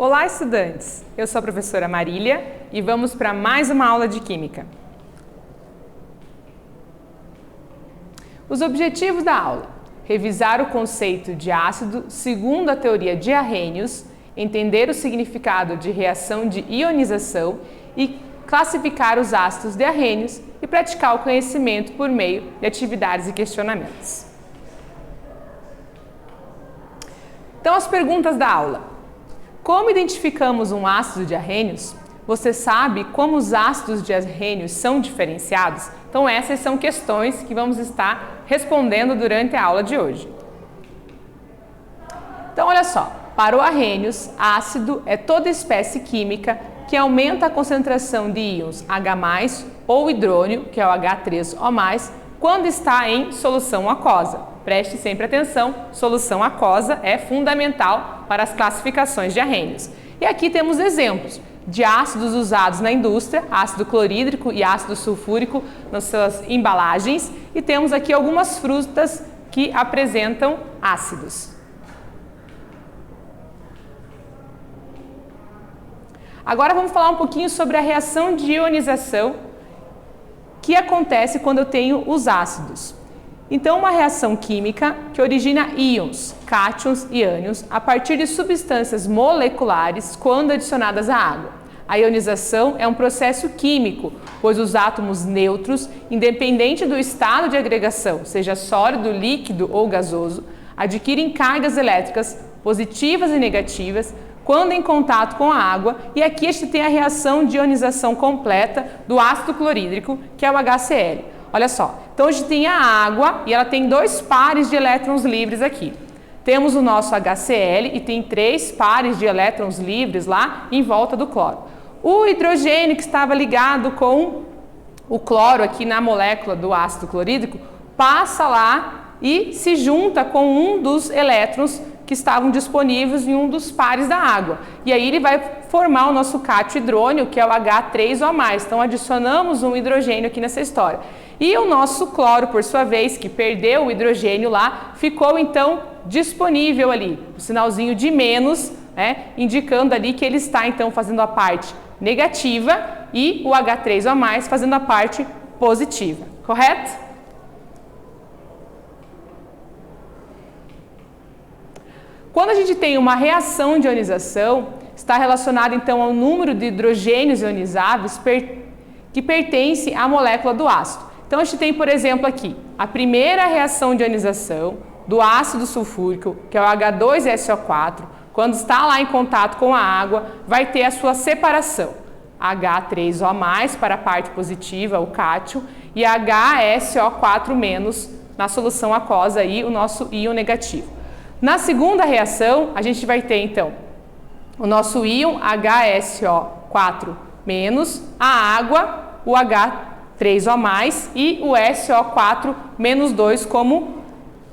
Olá, estudantes! Eu sou a professora Marília e vamos para mais uma aula de Química. Os objetivos da aula: revisar o conceito de ácido segundo a teoria de Arrhenius, entender o significado de reação de ionização e classificar os ácidos de Arrhenius e praticar o conhecimento por meio de atividades e questionamentos. Então, as perguntas da aula. Como identificamos um ácido de Arrhenius? Você sabe como os ácidos de Arrhenius são diferenciados? Então, essas são questões que vamos estar respondendo durante a aula de hoje. Então, olha só. Para o Arrhenius, ácido é toda espécie química que aumenta a concentração de íons H+, ou hidrônio, que é o H3O+, quando está em solução aquosa. Preste sempre atenção, solução aquosa é fundamental para as classificações de Arrhenius. E aqui temos exemplos de ácidos usados na indústria, ácido clorídrico e ácido sulfúrico nas suas embalagens, e temos aqui algumas frutas que apresentam ácidos. Agora vamos falar um pouquinho sobre a reação de ionização que acontece quando eu tenho os ácidos. Então, uma reação química que origina íons, cátions e ânions a partir de substâncias moleculares quando adicionadas à água. A ionização é um processo químico, pois os átomos neutros, independente do estado de agregação, seja sólido, líquido ou gasoso, adquirem cargas elétricas positivas e negativas quando em contato com a água, e aqui a gente tem a reação de ionização completa do ácido clorídrico, que é o HCl. Olha só, então a gente tem a água e ela tem dois pares de elétrons livres aqui. Temos o nosso HCl e tem 3 pares de elétrons livres lá em volta do cloro. O hidrogênio que estava ligado com o cloro aqui na molécula do ácido clorídrico passa lá e se junta com um dos elétrons que estavam disponíveis em um dos pares da água. E aí ele vai formar o nosso cátion hidrônio, que é o H3O+. Então adicionamos um hidrogênio aqui nessa história. E o nosso cloro, por sua vez, que perdeu o hidrogênio lá, ficou então disponível ali, o sinalzinho de menos, né, indicando ali que ele está então fazendo a parte negativa e o H3O+, fazendo a parte positiva, correto? Quando a gente tem uma reação de ionização, está relacionada então ao número de hidrogênios ionizáveis que pertence à molécula do ácido. Então a gente tem, por exemplo, aqui a primeira reação de ionização do ácido sulfúrico, que é o H2SO4, quando está lá em contato com a água, vai ter a sua separação. H3O+ para a parte positiva, o cátion, e HSO4- na solução aquosa aí, o nosso íon negativo. Na segunda reação, a gente vai ter então o nosso íon HSO4-, a água, o H3O+, e o SO4-2 como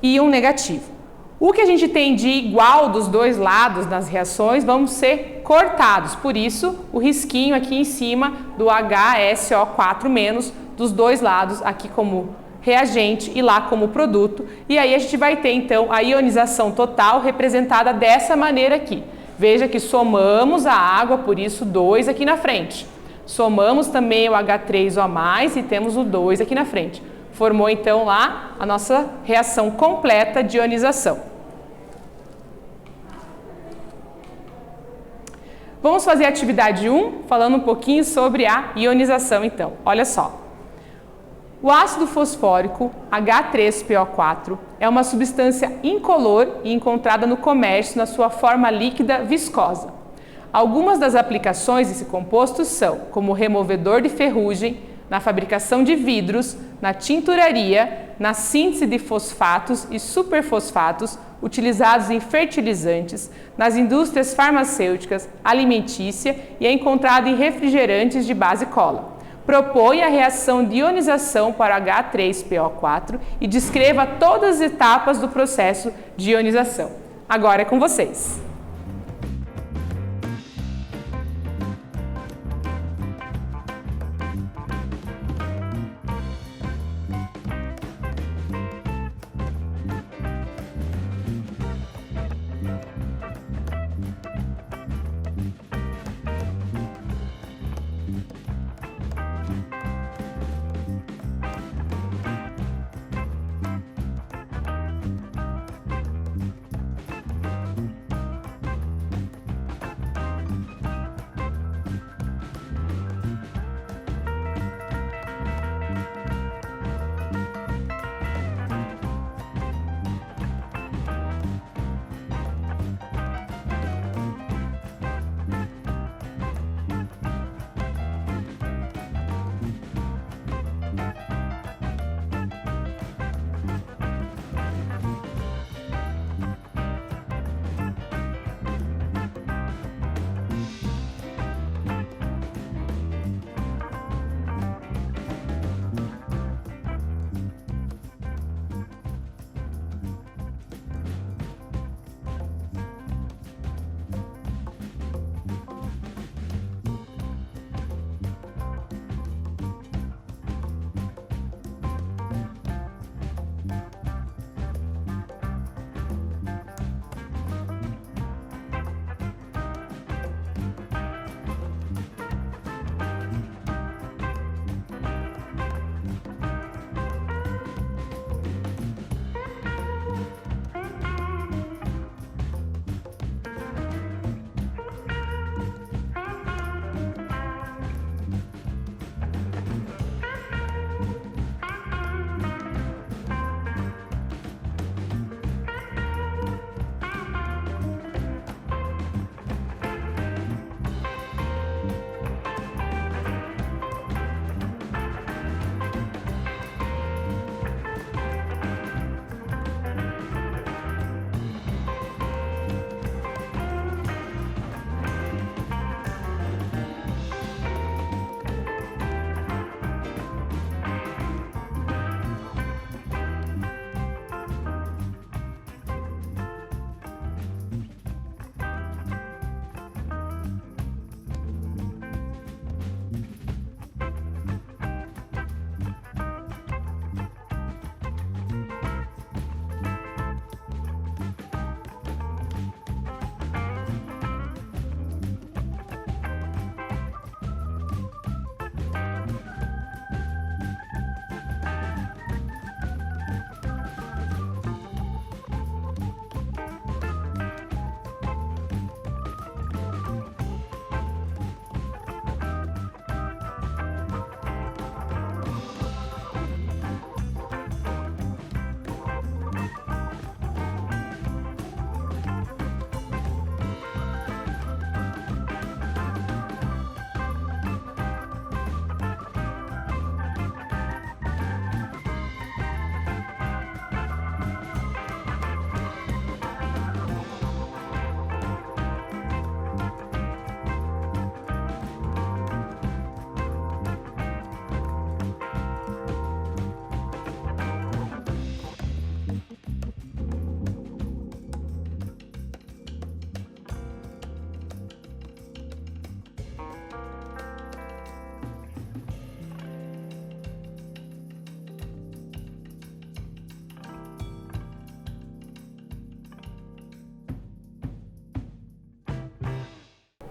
íon negativo. O que a gente tem de igual dos dois lados nas reações vão ser cortados, por isso o risquinho aqui em cima do HSO4- dos dois lados, aqui como reagente e lá como produto, e aí a gente vai ter então a ionização total representada dessa maneira aqui. Veja que somamos a água, por isso 2 aqui na frente. Somamos também o H3O+, e temos o 2 aqui na frente. Formou então lá a nossa reação completa de ionização. Vamos fazer a atividade 1, falando um pouquinho sobre a ionização então. Olha só. O ácido fosfórico, H3PO4, é uma substância incolor e encontrada no comércio na sua forma líquida viscosa. Algumas das aplicações desse composto são como removedor de ferrugem, na fabricação de vidros, na tinturaria, na síntese de fosfatos e superfosfatos utilizados em fertilizantes, nas indústrias farmacêuticas, alimentícia e é encontrado em refrigerantes de base cola. Propõe a reação de ionização para H3PO4 e descreva todas as etapas do processo de ionização. Agora é com vocês.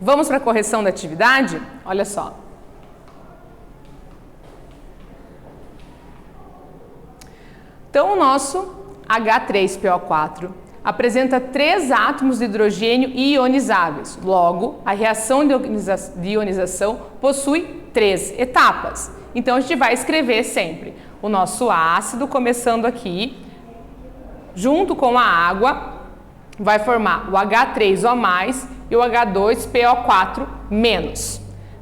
Vamos para a correção da atividade? Olha só. Então, o nosso H3PO4 apresenta 3 átomos de hidrogênio ionizáveis. Logo, a reação de ionização possui 3 etapas. Então, a gente vai escrever sempre o nosso ácido, começando aqui, junto com a água, vai formar o H3O+, e o H2PO4-.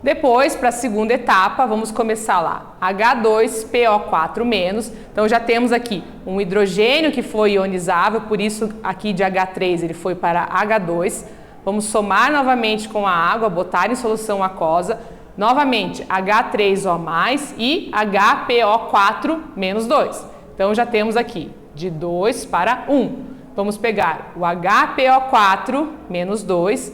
Depois, para a segunda etapa, vamos começar lá, H2PO4-. Então, já temos aqui um hidrogênio que foi ionizável, por isso aqui de H3 ele foi para H2. Vamos somar novamente com a água, botar em solução aquosa, novamente H3O+, e HPO4-2. Então, já temos aqui de 2 para 1. Vamos pegar o HPO4-2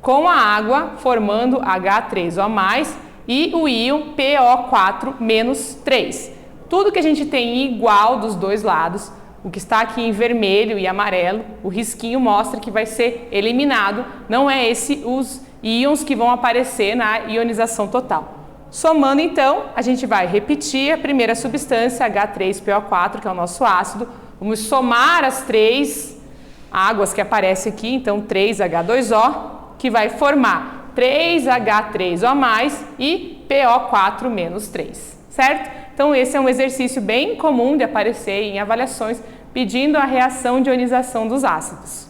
com a água, formando H3O+, e o íon PO4-3. Tudo que a gente tem igual dos dois lados, o que está aqui em vermelho e amarelo, o risquinho mostra que vai ser eliminado, não é esse os íons que vão aparecer na ionização total. Somando então, a gente vai repetir a primeira substância, H3PO4, que é o nosso ácido. Vamos somar as 3 águas que aparecem aqui, então 3H2O, que vai formar 3H3O+, e PO4-3, certo? Então esse é um exercício bem comum de aparecer em avaliações, pedindo a reação de ionização dos ácidos.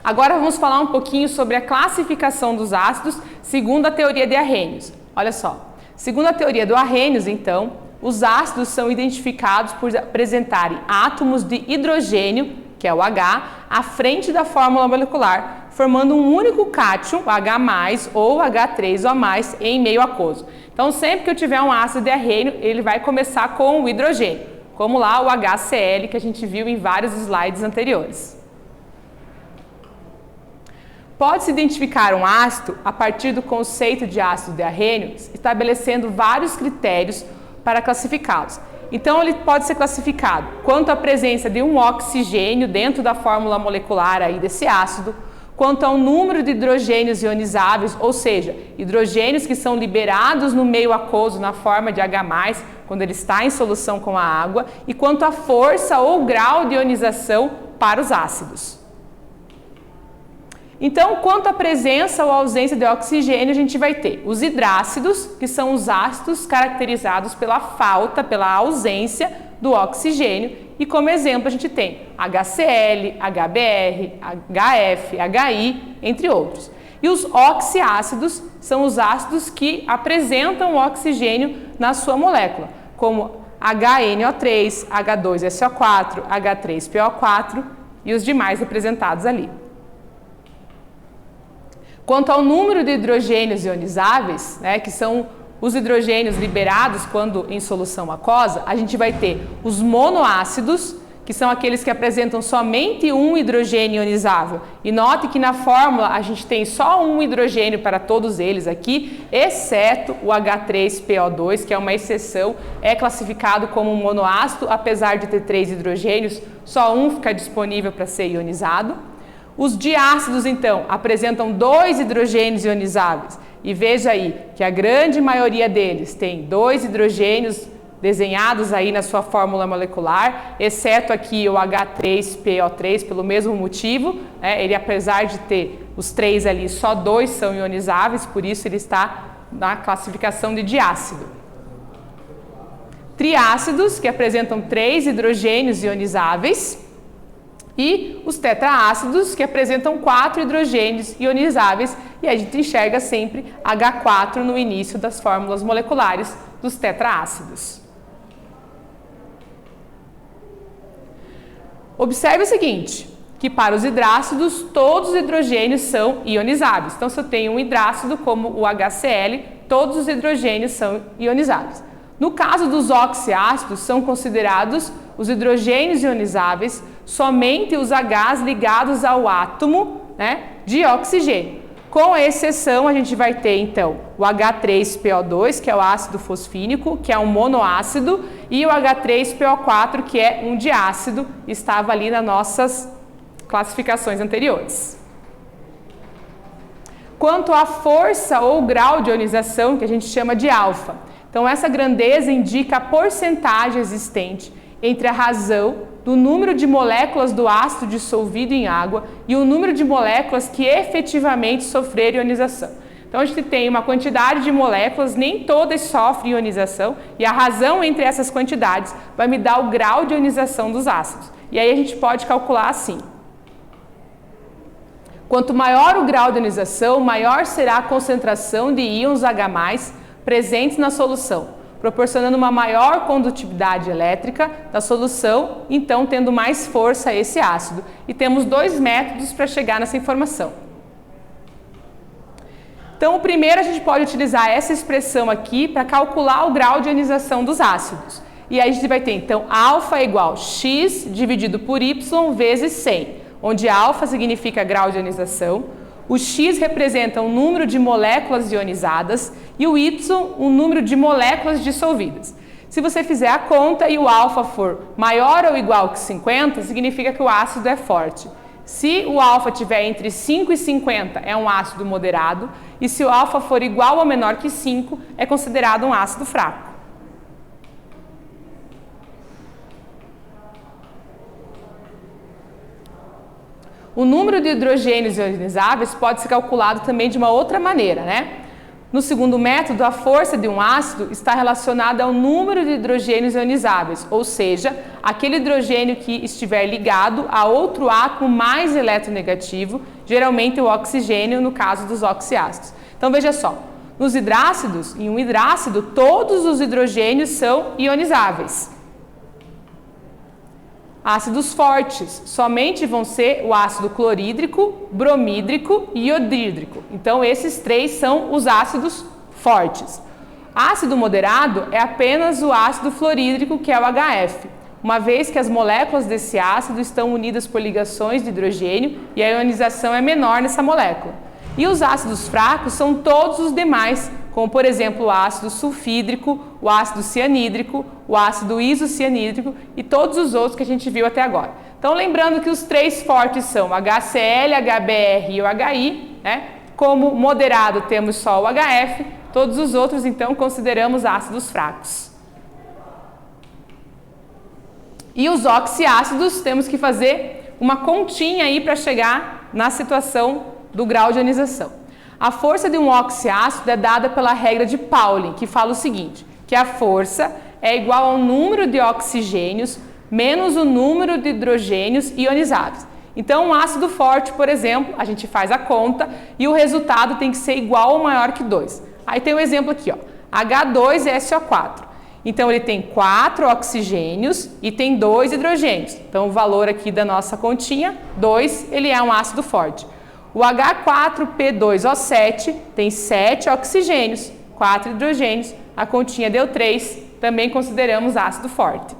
Agora vamos falar um pouquinho sobre a classificação dos ácidos segundo a teoria de Arrhenius. Olha só, segundo a teoria do Arrhenius, então, os ácidos são identificados por apresentarem átomos de hidrogênio, que é o H, à frente da fórmula molecular, formando um único cátion, H+, ou H3O+, em meio aquoso. Então, sempre que eu tiver um ácido de Arrhênio, ele vai começar com o hidrogênio, como lá o HCl, que a gente viu em vários slides anteriores. Pode-se identificar um ácido a partir do conceito de ácido de Arrhênio, estabelecendo vários critérios para classificá-los. Então, ele pode ser classificado quanto à presença de um oxigênio dentro da fórmula molecular aí desse ácido, quanto ao número de hidrogênios ionizáveis, ou seja, hidrogênios que são liberados no meio aquoso na forma de H+, quando ele está em solução com a água, e quanto à força ou grau de ionização para os ácidos. Então, quanto à presença ou ausência de oxigênio, a gente vai ter os hidrácidos, que são os ácidos caracterizados pela falta, pela ausência do oxigênio, e como exemplo a gente tem HCl, HBr, HF, HI, entre outros. E os oxiácidos são os ácidos que apresentam o oxigênio na sua molécula, como HNO3, H2SO4, H3PO4 e os demais representados ali. Quanto ao número de hidrogênios ionizáveis, né, que são os hidrogênios liberados quando em solução aquosa, a gente vai ter os monoácidos, que são aqueles que apresentam somente um hidrogênio ionizável. E note que na fórmula a gente tem só um hidrogênio para todos eles aqui, exceto o H3PO2, que é uma exceção, é classificado como um monoácido, apesar de ter 3 hidrogênios, só um fica disponível para ser ionizado. Os diácidos, então, apresentam 2 hidrogênios ionizáveis. E veja aí que a grande maioria deles tem 2 hidrogênios desenhados aí na sua fórmula molecular, exceto aqui o H3PO3, pelo mesmo motivo, né? Ele, apesar de ter os 3 ali, só 2 são ionizáveis, por isso ele está na classificação de diácido. Triácidos, que apresentam 3 hidrogênios ionizáveis, e os tetraácidos, que apresentam 4 hidrogênios ionizáveis, e a gente enxerga sempre H4 no início das fórmulas moleculares dos tetraácidos. Observe o seguinte, que para os hidrácidos, todos os hidrogênios são ionizáveis. Então, se eu tenho um hidrácido como o HCl, todos os hidrogênios são ionizáveis. No caso dos oxiácidos, são considerados os hidrogênios ionizáveis somente os Hs ligados ao átomo, né, de oxigênio. Com exceção, a gente vai ter, então, o H3PO2, que é o ácido fosfínico, que é um monoácido, e o H3PO4, que é um diácido, estava ali nas nossas classificações anteriores. Quanto à força ou grau de ionização, que a gente chama de alfa. Então, essa grandeza indica a porcentagem existente entre a razão do número de moléculas do ácido dissolvido em água e o número de moléculas que efetivamente sofreram ionização. Então, a gente tem uma quantidade de moléculas, nem todas sofrem ionização, e a razão entre essas quantidades vai me dar o grau de ionização dos ácidos. E aí a gente pode calcular assim. Quanto maior o grau de ionização, maior será a concentração de íons H+ presentes na solução, proporcionando uma maior condutividade elétrica da solução, então tendo mais força esse ácido. E temos dois métodos para chegar nessa informação. Então, o primeiro, a gente pode utilizar essa expressão aqui para calcular o grau de ionização dos ácidos. E aí a gente vai ter, então, alfa é igual a x dividido por y vezes 100, onde alfa significa grau de ionização, o x representa o número de moléculas ionizadas e o y o número de moléculas dissolvidas. Se você fizer a conta e o alfa for maior ou igual que 50, significa que o ácido é forte. Se o alfa tiver entre 5 e 50, é um ácido moderado, e se o alfa for igual ou menor que 5, é considerado um ácido fraco. O número de hidrogênios ionizáveis pode ser calculado também de uma outra maneira, né? No segundo método, a força de um ácido está relacionada ao número de hidrogênios ionizáveis, ou seja, aquele hidrogênio que estiver ligado a outro átomo mais eletronegativo, geralmente o oxigênio, no caso dos oxiácidos. Então veja só, nos hidrácidos, em um hidrácido, todos os hidrogênios são ionizáveis. Ácidos fortes, somente vão ser o ácido clorídrico, bromídrico e iodídrico. Então, esses três são os ácidos fortes. Ácido moderado é apenas o ácido fluorídrico, que é o HF, uma vez que as moléculas desse ácido estão unidas por ligações de hidrogênio e a ionização é menor nessa molécula. E os ácidos fracos são todos os demais, como por exemplo o ácido sulfídrico, o ácido cianídrico, o ácido isocianídrico e todos os outros que a gente viu até agora. Então lembrando que os três fortes são HCl, HBr e o HI, né? Como moderado temos só o HF, todos os outros então consideramos ácidos fracos. E os oxiácidos temos que fazer uma continha aí para chegar na situação do grau de ionização. A força de um oxiácido é dada pela regra de Pauling, que fala o seguinte, que a força é igual ao número de oxigênios menos o número de hidrogênios ionizáveis. Então, um ácido forte, por exemplo, a gente faz a conta e o resultado tem que ser igual ou maior que 2. Aí tem um exemplo aqui, ó, H2SO4. Então, ele tem 4 oxigênios e tem 2 hidrogênios. Então, o valor aqui da nossa continha, 2, ele é um ácido forte. O H4P2O7 tem 7 oxigênios, 4 hidrogênios, a continha deu 3, também consideramos ácido forte.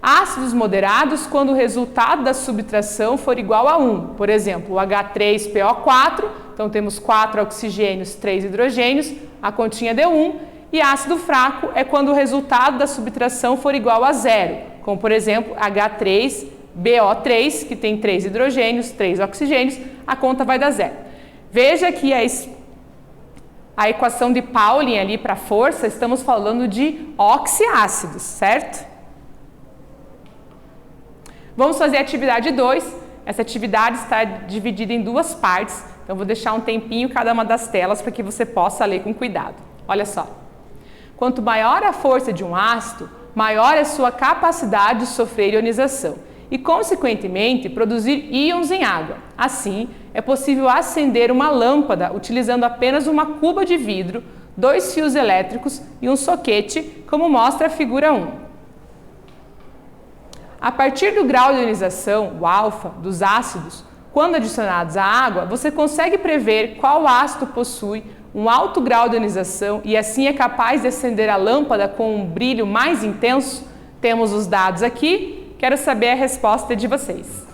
Ácidos moderados quando o resultado da subtração for igual a 1, por exemplo, o H3PO4, então temos 4 oxigênios, 3 hidrogênios, a continha deu 1, e ácido fraco é quando o resultado da subtração for igual a 0, como por exemplo, H3BO3, que tem 3 hidrogênios, 3 oxigênios, a conta vai dar 0. Veja que a equação de Pauling ali para força, estamos falando de oxiácidos, certo? Vamos fazer a atividade 2. Essa atividade está dividida em duas partes, então vou deixar um tempinho cada uma das telas para que você possa ler com cuidado. Olha só. Quanto maior a força de um ácido, maior é sua capacidade de sofrer ionização e, consequentemente, produzir íons em água. Assim, é possível acender uma lâmpada utilizando apenas uma cuba de vidro, 2 fios elétricos e um soquete, como mostra a figura 1. A partir do grau de ionização, o alfa, dos ácidos, quando adicionados à água, você consegue prever qual ácido possui um alto grau de ionização e assim é capaz de acender a lâmpada com um brilho mais intenso? Temos os dados aqui, quero saber a resposta de vocês.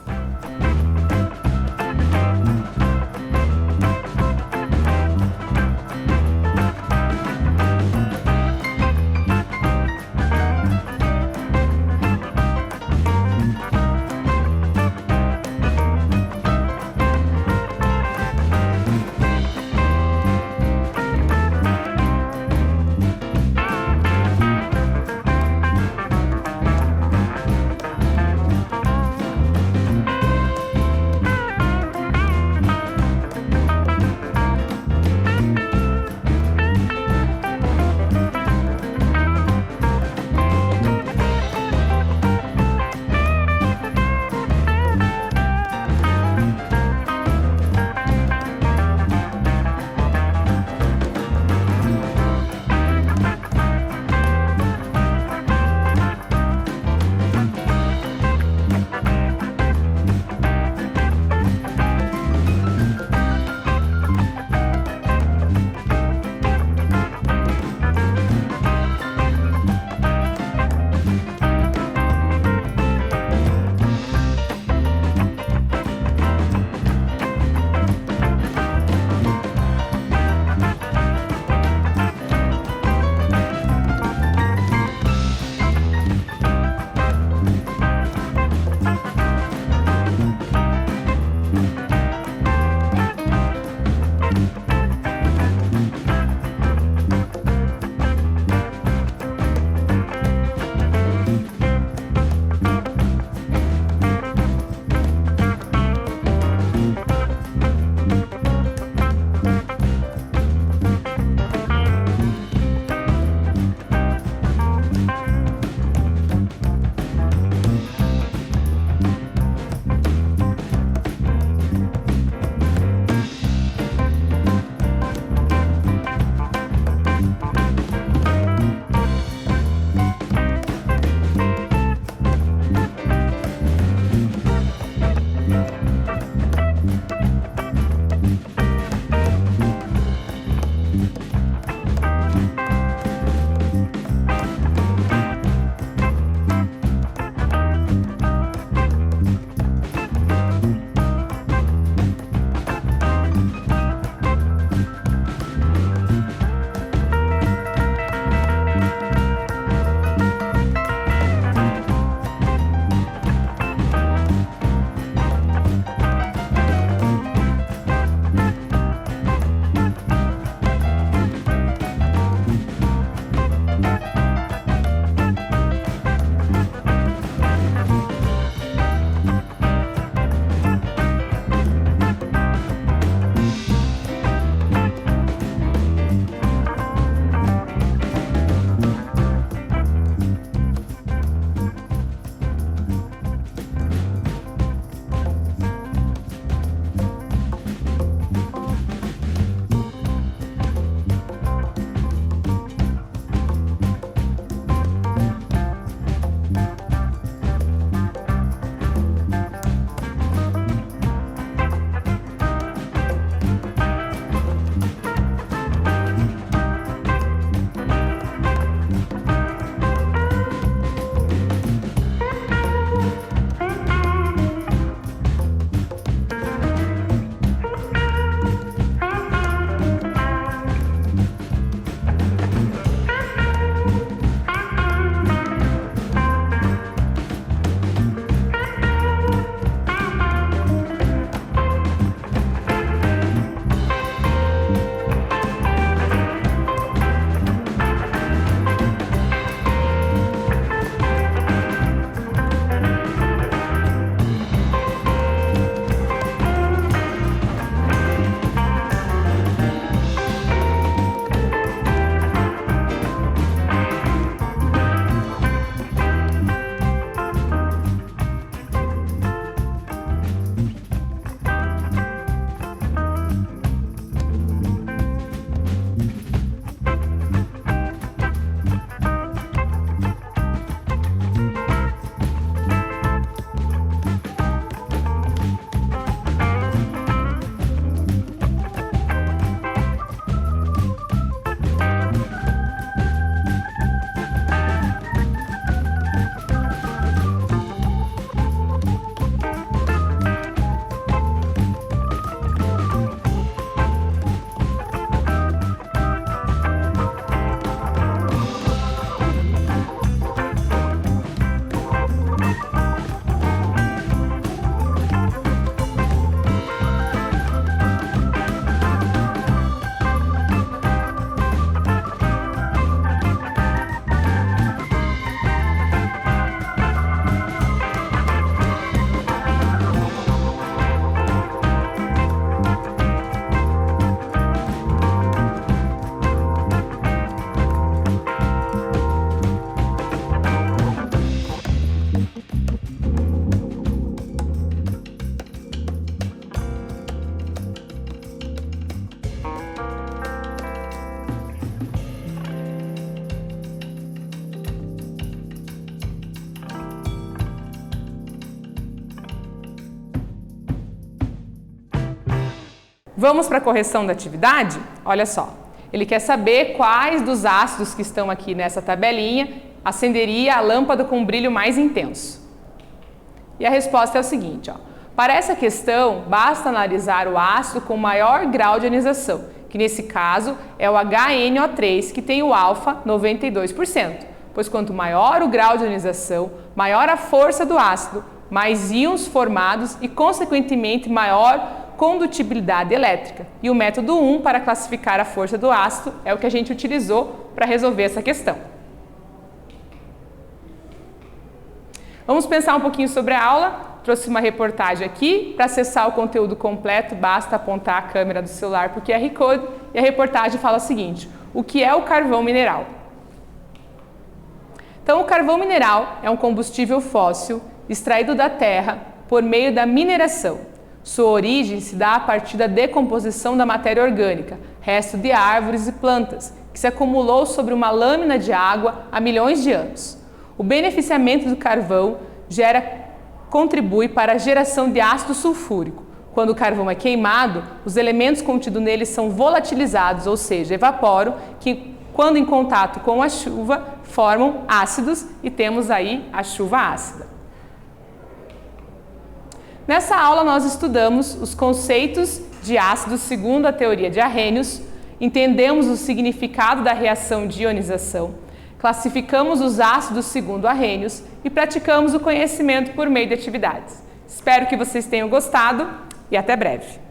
Vamos para a correção da atividade? Olha só, ele quer saber quais dos ácidos que estão aqui nessa tabelinha acenderia a lâmpada com brilho mais intenso. E a resposta é o seguinte, ó. Para essa questão, basta analisar o ácido com maior grau de ionização, que nesse caso é o HNO3, que tem o alfa 92%, pois quanto maior o grau de ionização, maior a força do ácido, mais íons formados e, consequentemente, maior condutibilidade elétrica. E o método 1 para classificar a força do ácido é o que a gente utilizou para resolver essa questão. Vamos pensar um pouquinho sobre a aula. Trouxe uma reportagem aqui. Para acessar o conteúdo completo, basta apontar a câmera do celular para o QR Code e a reportagem fala o seguinte: o que é o carvão mineral? Então, o carvão mineral é um combustível fóssil extraído da terra por meio da mineração. Sua origem se dá a partir da decomposição da matéria orgânica, resto de árvores e plantas, que se acumulou sobre uma lâmina de água há milhões de anos. O beneficiamento do carvão contribui para a geração de ácido sulfúrico. Quando o carvão é queimado, os elementos contidos nele são volatilizados, ou seja, evaporam, que quando em contato com a chuva formam ácidos e temos aí a chuva ácida. Nessa aula nós estudamos os conceitos de ácidos segundo a teoria de Arrhenius, entendemos o significado da reação de ionização, classificamos os ácidos segundo Arrhenius e praticamos o conhecimento por meio de atividades. Espero que vocês tenham gostado e até breve!